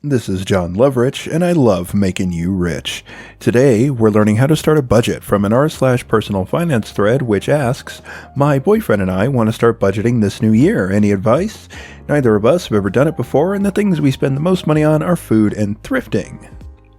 This is John Lovrich, and I love making you rich. Today, we're learning how to start a budget from an r/personal finance thread which asks, my boyfriend and I want to start budgeting this new year. Any advice? Neither of us have ever done it before, and the things we spend the most money on are food and thrifting.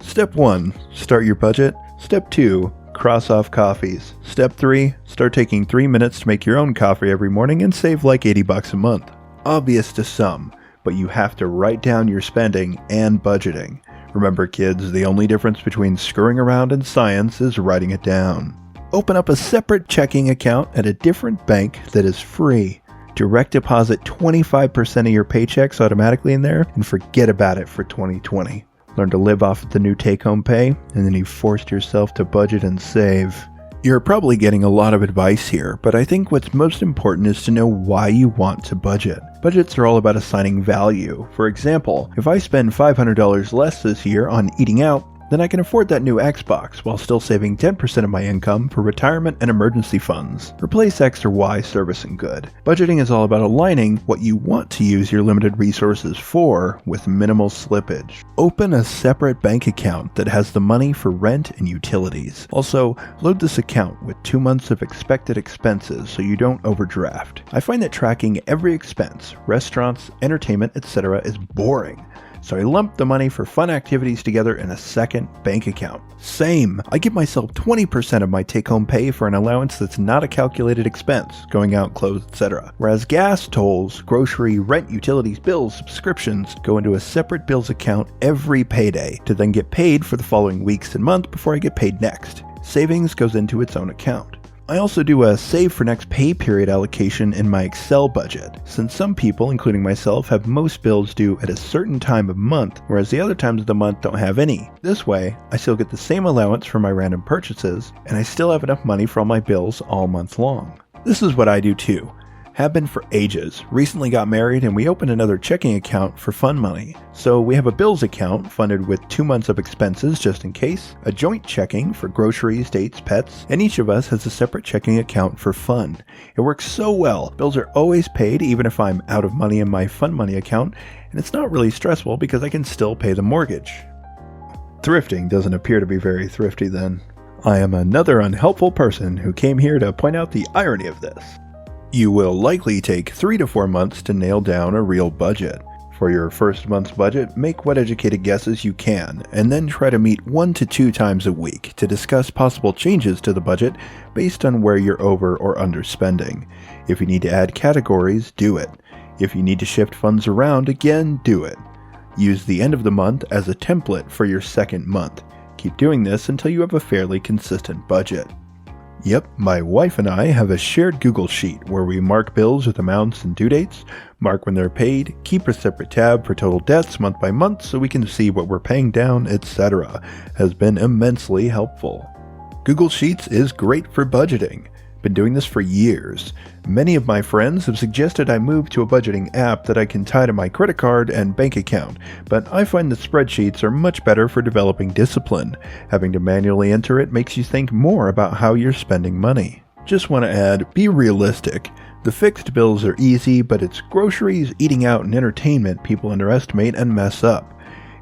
Step 1. Start your budget. Step 2. Cross off coffees. Step 3. Start taking 3 minutes to make your own coffee every morning and save like $80 a month. Obvious to some, but you have to write down your spending and budgeting. Remember kids, the only difference between screwing around and science is writing it down. Open up a separate checking account at a different bank that is free. Direct deposit 25% of your paychecks automatically in there and forget about it for 2020. Learn to live off of the new take-home pay, and then you've forced yourself to budget and save. You're probably getting a lot of advice here, but I think what's most important is to know why you want to budget. Budgets are all about assigning value. For example, if I spend $500 less this year on eating out, then I can afford that new Xbox while still saving 10% of my income for retirement and emergency funds. Replace X or Y service and good. Budgeting is all about aligning what you want to use your limited resources for with minimal slippage. Open a separate bank account that has the money for rent and utilities. Also, load this account with 2 months of expected expenses so you don't overdraft. I find that tracking every expense, restaurants, entertainment, etc. is boring. So I lump the money for fun activities together in a second bank account. Same! I give myself 20% of my take-home pay for an allowance that's not a calculated expense, going out, clothes, etc. Whereas gas, tolls, grocery, rent, utilities, bills, subscriptions go into a separate bills account every payday to then get paid for the following weeks and month before I get paid next. Savings goes into its own account. I also do a save for next pay period allocation in my Excel budget, since some people, including myself, have most bills due at a certain time of month, whereas the other times of the month don't have any. This way, I still get the same allowance for my random purchases, and I still have enough money for all my bills all month long. This is what I do too. Have been for ages. Recently got married and we opened another checking account for fun money. So we have a bills account funded with 2 months of expenses just in case, a joint checking for groceries, dates, pets, and each of us has a separate checking account for fun. It works so well. Bills are always paid even if I'm out of money in my fun money account, and it's not really stressful because I can still pay the mortgage. Thrifting doesn't appear to be very thrifty then. I am another unhelpful person who came here to point out the irony of this. You will likely take 3 to 4 months to nail down a real budget. For your first month's budget, make what educated guesses you can, and then try to meet 1 to 2 times a week to discuss possible changes to the budget based on where you're over or underspending. If you need to add categories, do it. If you need to shift funds around, again, do it. Use the end of the month as a template for your second month. Keep doing this until you have a fairly consistent budget. Yep, my wife and I have a shared Google Sheet where we mark bills with amounts and due dates, mark when they're paid, keep a separate tab for total debts month by month so we can see what we're paying down, etc. Has been immensely helpful. Google Sheets is great for budgeting. Been doing this for years. Many of my friends have suggested I move to a budgeting app that I can tie to my credit card and bank account, but I find that spreadsheets are much better for developing discipline. Having to manually enter it makes you think more about how you're spending money. Just want to add, be realistic. The fixed bills are easy, but it's groceries, eating out, and entertainment people underestimate and mess up.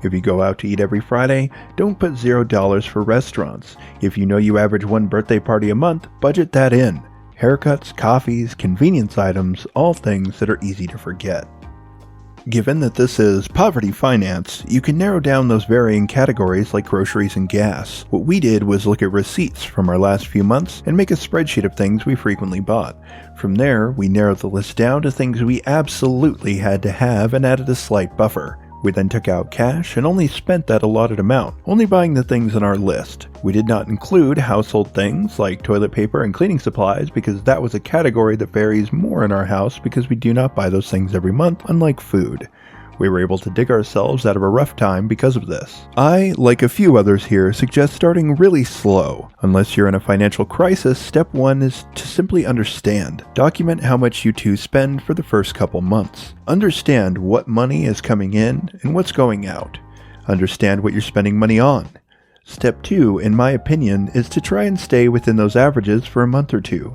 If you go out to eat every Friday, don't put $0 for restaurants. If you know you average 1 birthday party a month, budget that in. Haircuts, coffees, convenience items, all things that are easy to forget. Given that this is poverty finance, you can narrow down those varying categories like groceries and gas. What we did was look at receipts from our last few months and make a spreadsheet of things we frequently bought. From there, we narrowed the list down to things we absolutely had to have and added a slight buffer. We then took out cash and only spent that allotted amount, only buying the things on our list. We did not include household things like toilet paper and cleaning supplies because that was a category that varies more in our house because we do not buy those things every month, unlike food. We were able to dig ourselves out of a rough time because of this. I, like a few others here, suggest starting really slow. Unless you're in a financial crisis, step 1 is to simply understand. Document how much you two spend for the first couple months. Understand what money is coming in and what's going out. Understand what you're spending money on. Step 2, in my opinion, is to try and stay within those averages for a month or two.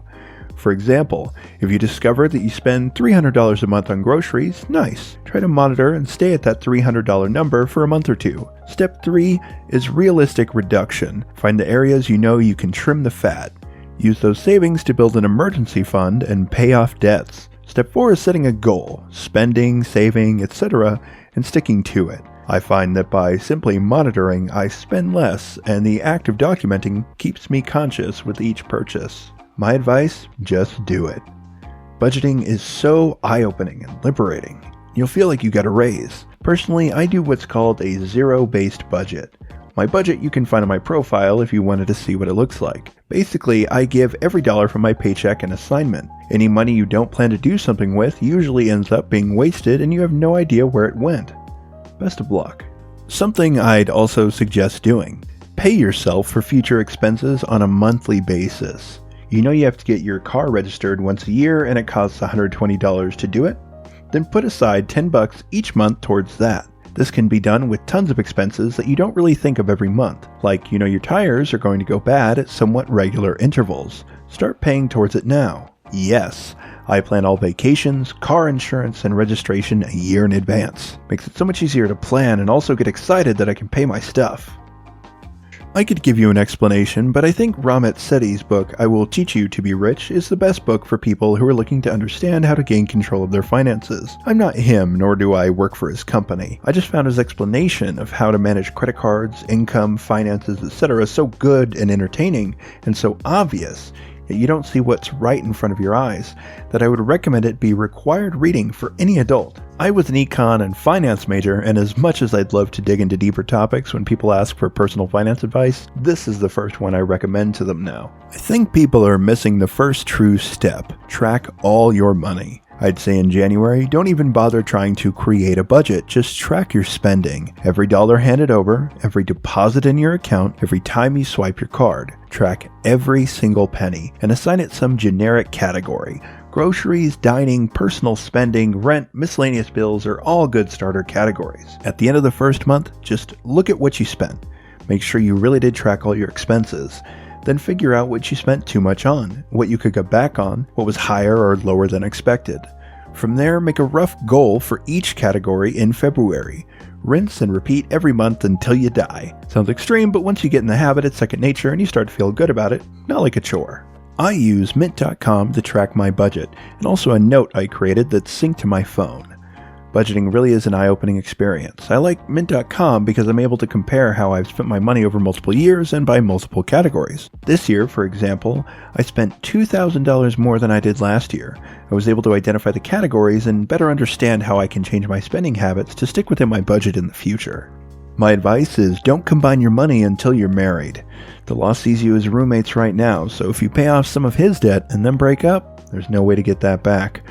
For example, if you discover that you spend $300 a month on groceries, nice. Try to monitor and stay at that $300 number for a month or two. Step 3 is realistic reduction. Find the areas you know you can trim the fat. Use those savings to build an emergency fund and pay off debts. Step 4 is setting a goal, spending, saving, etc., and sticking to it. I find that by simply monitoring, I spend less, and the act of documenting keeps me conscious with each purchase. My advice, just do it. Budgeting is so eye-opening and liberating. You'll feel like you got a raise. Personally, I do what's called a zero-based budget. My budget you can find on my profile if you wanted to see what it looks like. Basically, I give every dollar from my paycheck an assignment. Any money you don't plan to do something with usually ends up being wasted and you have no idea where it went. Best of luck. Something I'd also suggest doing. Pay yourself for future expenses on a monthly basis. You know you have to get your car registered once a year and it costs $120 to do it? Then put aside $10 each month towards that. This can be done with tons of expenses that you don't really think of every month. Like, you know your tires are going to go bad at somewhat regular intervals. Start paying towards it now. Yes, I plan all vacations, car insurance, and registration a year in advance. Makes it so much easier to plan and also get excited that I can pay my stuff. I could give you an explanation, but I think Ramit Sethi's book, I Will Teach You to Be Rich, is the best book for people who are looking to understand how to gain control of their finances. I'm not him, nor do I work for his company. I just found his explanation of how to manage credit cards, income, finances, etc. so good and entertaining, and so obvious, yet you don't see what's right in front of your eyes, that I would recommend it be required reading for any adult. I was an econ and finance major, and as much as I'd love to dig into deeper topics when people ask for personal finance advice, this is the first one I recommend to them now. I think people are missing the first true step. Track all your money. I'd say in January, don't even bother trying to create a budget, just track your spending. Every dollar handed over, every deposit in your account, every time you swipe your card. Track every single penny and assign it some generic category. Groceries, dining, personal spending, rent, miscellaneous bills are all good starter categories. At the end of the first month, just look at what you spent. Make sure you really did track all your expenses. Then figure out what you spent too much on, what you could cut back on, what was higher or lower than expected. From there, make a rough goal for each category in February. Rinse and repeat every month until you die. Sounds extreme, but once you get in the habit, it's second nature and you start to feel good about it, not like a chore. I use mint.com to track my budget, and also a note I created that's synced to my phone. Budgeting really is an eye-opening experience. I like mint.com because I'm able to compare how I've spent my money over multiple years and by multiple categories. This year, for example, I spent $2,000 more than I did last year. I was able to identify the categories and better understand how I can change my spending habits to stick within my budget in the future. My advice is don't combine your money until you're married. The law sees you as roommates right now, so if you pay off some of his debt and then break up, there's no way to get that back.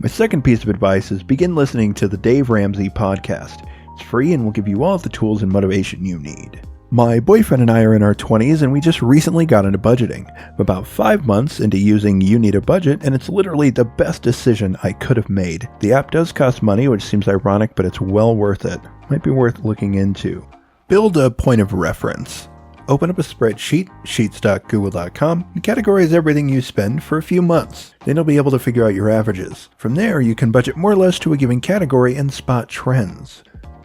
My second piece of advice is begin listening to the Dave Ramsey podcast. It's free and will give you all the tools and motivation you need. My boyfriend and I are in our 20s and we just recently got into budgeting. I'm about 5 months into using You Need a Budget and it's literally the best decision I could have made. The app does cost money, which seems ironic, but it's well worth it. Might be worth looking into. Build a point of reference. Open up a spreadsheet, sheets.google.com, and categorize everything you spend for a few months. Then you'll be able to figure out your averages. From there, you can budget more or less to a given category and spot trends.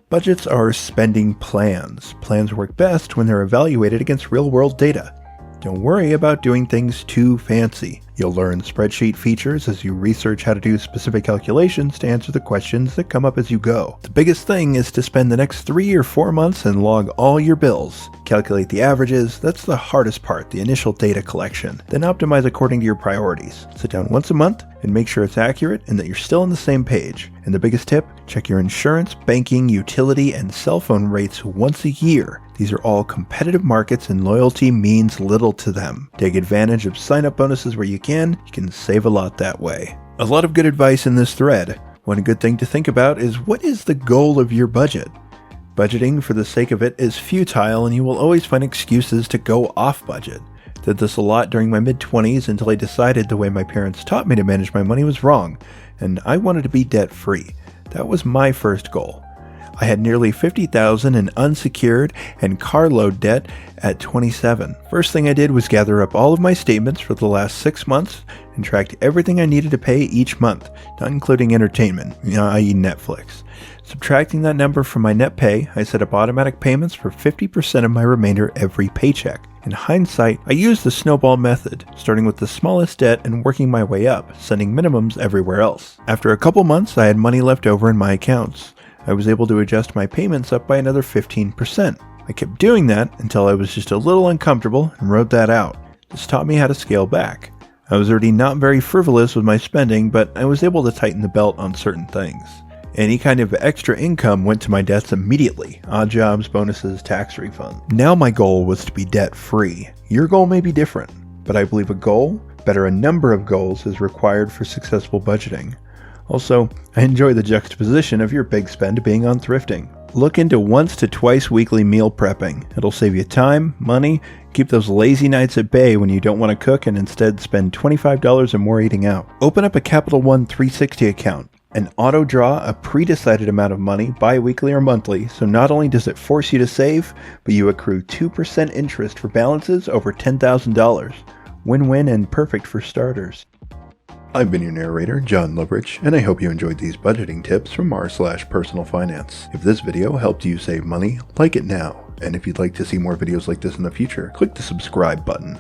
Budgets are spending plans. Plans work best when they're evaluated against real-world data. Don't worry about doing things too fancy. You'll learn spreadsheet features as you research how to do specific calculations to answer the questions that come up as you go. The biggest thing is to spend the next 3 or 4 months and log all your bills. Calculate the averages, that's the hardest part, the initial data collection. Then optimize according to your priorities. Sit down once a month and make sure it's accurate and that you're still on the same page. And the biggest tip, check your insurance, banking, utility, and cell phone rates once a year. These are all competitive markets and loyalty means little to them. Take advantage of sign-up bonuses where you can save a lot that way. A lot of good advice in this thread. One good thing to think about is what is the goal of your budget? Budgeting for the sake of it is futile and you will always find excuses to go off budget. Did this a lot during my mid-20s until I decided the way my parents taught me to manage my money was wrong, and I wanted to be debt-free. That was my first goal. I had nearly $50,000 in unsecured and car loan debt at 27. First thing I did was gather up all of my statements for the last 6 months and tracked everything I needed to pay each month, not including entertainment, i.e. Netflix. Subtracting that number from my net pay, I set up automatic payments for 50% of my remainder every paycheck. In hindsight, I used the snowball method, starting with the smallest debt and working my way up, sending minimums everywhere else. After a couple months, I had money left over in my accounts. I was able to adjust my payments up by another 15%. I kept doing that until I was just a little uncomfortable and wrote that out. This taught me how to scale back. I was already not very frivolous with my spending, but I was able to tighten the belt on certain things. Any kind of extra income went to my debts immediately. Odd jobs, bonuses, tax refunds. Now my goal was to be debt-free. Your goal may be different, but I believe a goal, better a number of goals, is required for successful budgeting. Also, I enjoy the juxtaposition of your big spend being on thrifting. Look into once to twice weekly meal prepping. It'll save you time, money, keep those lazy nights at bay when you don't want to cook and instead spend $25 or more eating out. Open up a Capital One 360 account and auto-draw a pre-decided amount of money bi-weekly or monthly, so not only does it force you to save, but you accrue 2% interest for balances over $10,000. Win-win and perfect for starters. I've been your narrator, John Lovrich, and I hope you enjoyed these budgeting tips from r/personal finance. If this video helped you save money, like it now. And if you'd like to see more videos like this in the future, click the subscribe button.